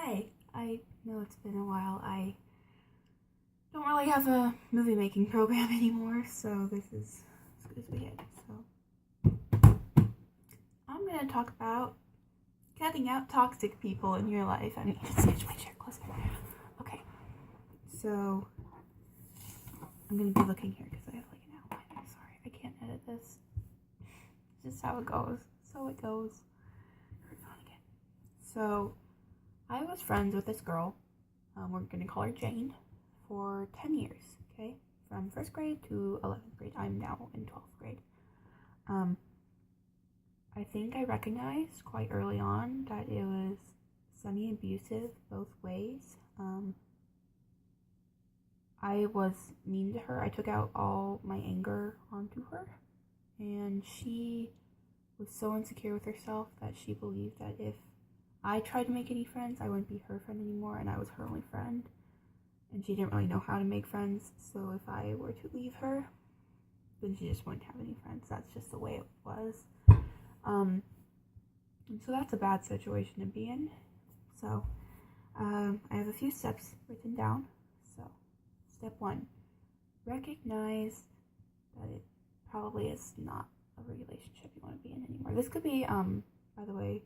Hi, I know it's been a while. I don't really have a movie making program anymore, so this is as good as we get. So, I'm gonna talk about cutting out toxic people in your life. I need to switch my chair closer. Okay, so I'm gonna be looking here because I have like an outline. I'm sorry, I can't edit this. It's just how it goes. So it goes. So, I was friends with this girl, we're going to call her Jane, for 10 years, okay? From 1st grade to 11th grade. I'm now in 12th grade. I think I recognized quite early on that it was semi-abusive both ways. I was mean to her. I took out all my anger onto her, and she was so insecure with herself that she believed that if I tried to make any friends, I wouldn't be her friend anymore, and I was her only friend. And she didn't really know how to make friends, so if I were to leave her, then she just wouldn't have any friends. That's just the way it was. And so that's a bad situation to be in. So, I have a few steps written down. So, step 1, recognize that it probably is not a relationship you want to be in anymore. This could be, by the way,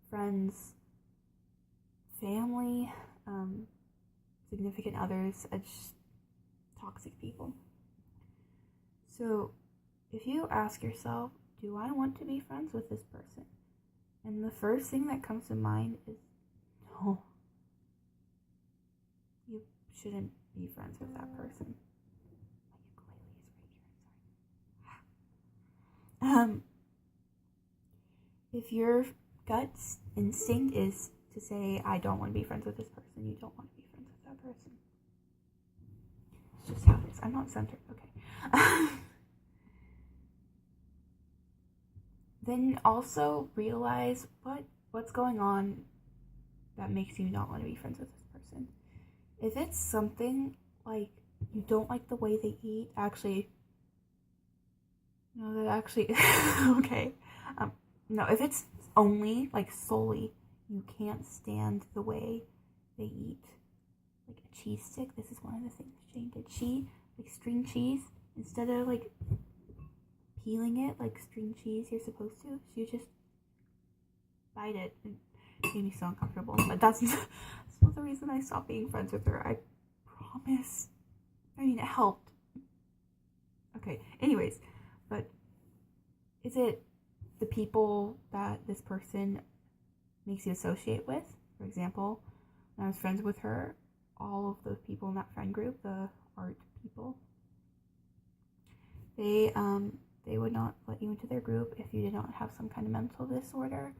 friends, family, significant others, just toxic people. So if you ask yourself, do I want to be friends with this person? And the first thing that comes to mind is no. You shouldn't be friends with that person. If your gut instinct is to say, I don't want to be friends with this person, you don't want to be friends with that person. It's just how it is. I'm not centered. Okay. Then also realize what's going on that makes you not want to be friends with this person. If it's something like you don't like the way they eat, okay. No, if it's only, like, solely, you can't stand the way they eat, like, a cheese stick. This is one of the things Jane did. She, like, string cheese, instead of, like, peeling it like string cheese you're supposed to, she would just bite it. It made me so uncomfortable. But that's not the reason I stopped being friends with her. I promise. I mean, it helped. Okay, anyways, but is it the people that this person makes you associate with? For example, when I was friends with her, all of the people in that friend group, the art people, they would not let you into their group if you did not have some kind of mental disorder,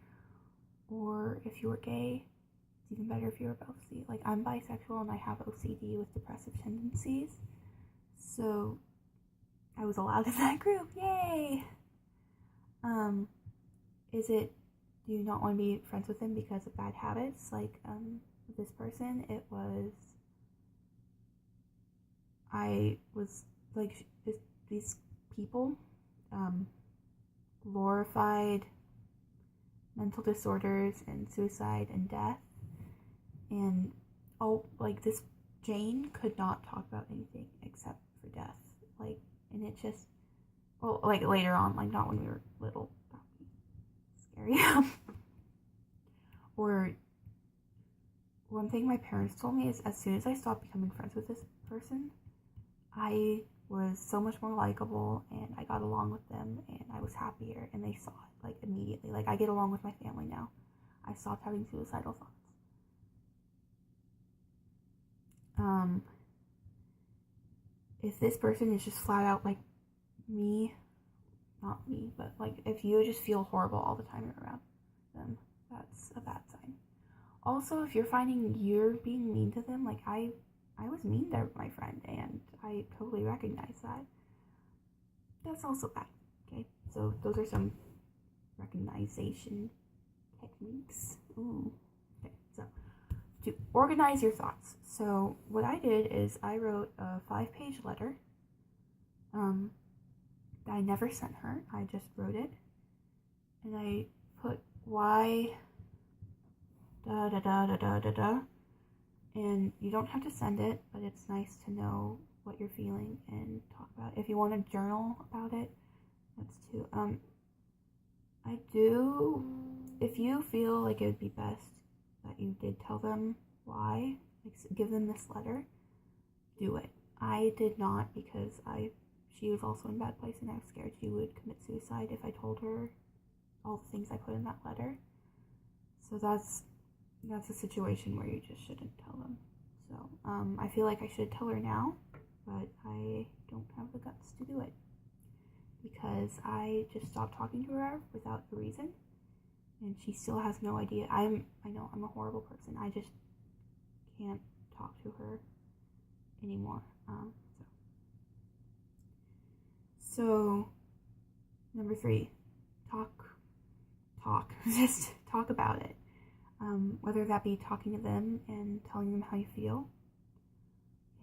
or if you were gay. It's even better if you were both. See, like, I'm bisexual and I have OCD with depressive tendencies, so I was allowed in that group. Yay! Do you not want to be friends with him because of bad habits? Like, with this person, it was, I was, like, these people, glorified mental disorders and suicide and death. And, this Jane could not talk about anything except for death. Like, and it just, later on, like, not when we were little. Scary. Or one thing my parents told me is, as soon as I stopped becoming friends with this person, I was so much more likable and I got along with them and I was happier, and they saw it, like, immediately. Like, I get along with my family now. I stopped having suicidal thoughts. If this person is just flat out like me, not me, but like if you just feel horrible all the time around them, that's a bad sign. Also, if you're finding you're being mean to them, like I was mean to my friend and I totally recognize that. That's also bad. Okay, so those are some recognition techniques. Ooh. Okay, so to organize your thoughts. So what I did is I wrote a 5-page letter that I never sent her. I just wrote it, and I put why da da da da da da da, And you don't have to send it, but it's nice to know what you're feeling and talk about it. If you want to journal about it, that's too. I do. If you feel like it would be best that you did tell them why, like give them this letter, do it. I did not because she was also in a bad place and I was scared she would commit suicide if I told her all the things I put in that letter. So that's a situation where you just shouldn't tell them. So I feel like I should tell her now, but I don't have the guts to do it because I just stopped talking to her without a reason, and she still has no idea. I know I'm a horrible person. I just can't talk to her anymore. So number 3, talk. Just talk about it. Whether that be talking to them and telling them how you feel,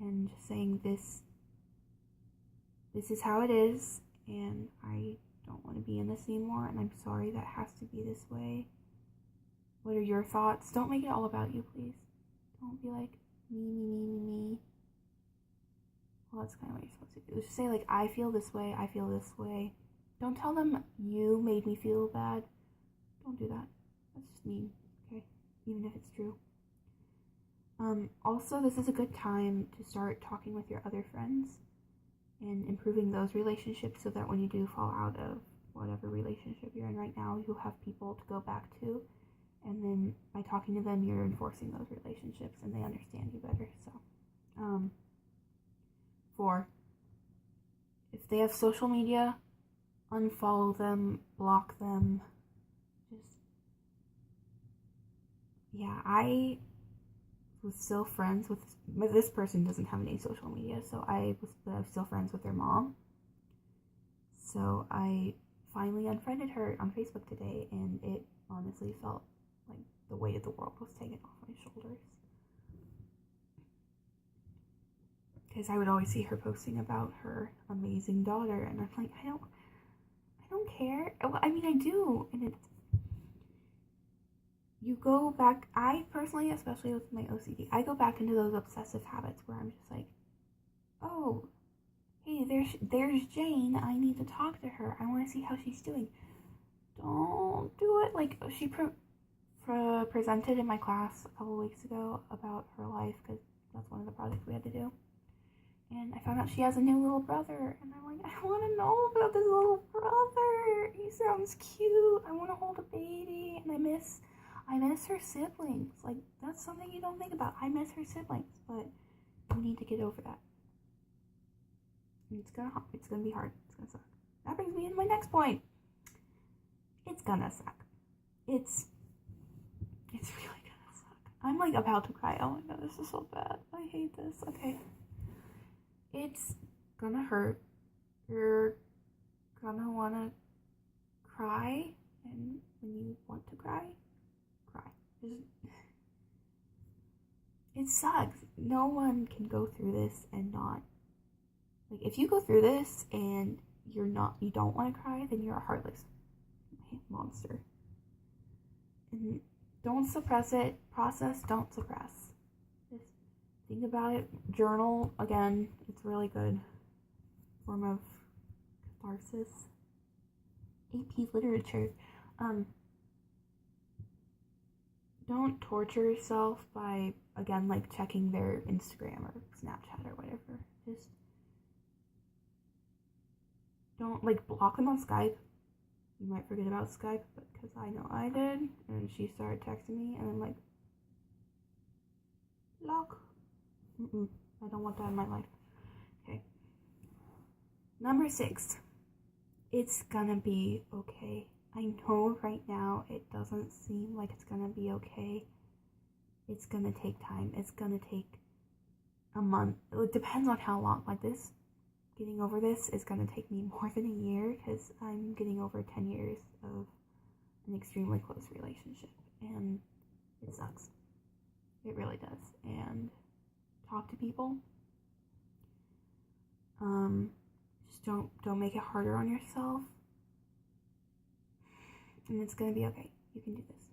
and just saying this is how it is, and I don't want to be in this anymore, and I'm sorry that has to be this way. What are your thoughts? Don't make it all about you, please. Don't be like, me. Well, that's kind of what you're supposed to do. Just say, like, I feel this way. Don't tell them you made me feel bad. Don't do that. That's just mean, okay? Even if it's true. Also, this is a good time to start talking with your other friends and improving those relationships so that when you do fall out of whatever relationship you're in right now, you'll have people to go back to. And then by talking to them, you're enforcing those relationships and they understand you better. So, 4, if they have social media, unfollow them, block them. I was still friends with, this person doesn't have any social media, so I was still friends with their mom. So I finally unfriended her on Facebook today, and it honestly felt like the weight of the world was taken off my shoulders. Because I would always see her posting about her amazing daughter, and I'm like, I don't care. Well, I mean, I do, and you go back, I personally, especially with my OCD, I go back into those obsessive habits where I'm just like, oh, hey, there's Jane, I need to talk to her, I want to see how she's doing. Don't do it. Like, she presented in my class a couple weeks ago about her life, because that's one of the projects we had to do, and I found out she has a new little brother, and I'm like, I want to know about this little brother, he sounds cute, I want to hold a baby, and I miss her siblings. Like, that's something you don't think about. I miss her siblings, but you need to get over that. It's gonna be hard. It's gonna suck. That brings me to my next point. It's gonna suck. It's really gonna suck. I'm like about to cry. Oh my god, this is so bad. I hate this. Okay. It's gonna hurt. You're gonna wanna cry, and when you want to cry. It sucks. No one can go through this and not, like, if you go through this and you don't want to cry, then you're a heartless monster. And don't suppress it. Process, don't suppress. Just think about it. Journal, again, it's really good form of catharsis. AP literature. Don't torture yourself by, again, like checking their Instagram or Snapchat or whatever. Just don't, like, block them on Skype. You might forget about Skype, but because I know I did, and she started texting me, and I'm like, block. I don't want that in my life. Okay. Number 6. It's gonna be okay. I know right now it doesn't seem like it's gonna be okay. It's gonna take time. It's gonna take a month. It depends on how long. Like, this, getting over this is gonna take me more than a year, because I'm getting over 10 years of an extremely close relationship, and it sucks. It really does. And talk to people. Just don't make it harder on yourself. And it's gonna be okay. You can do this.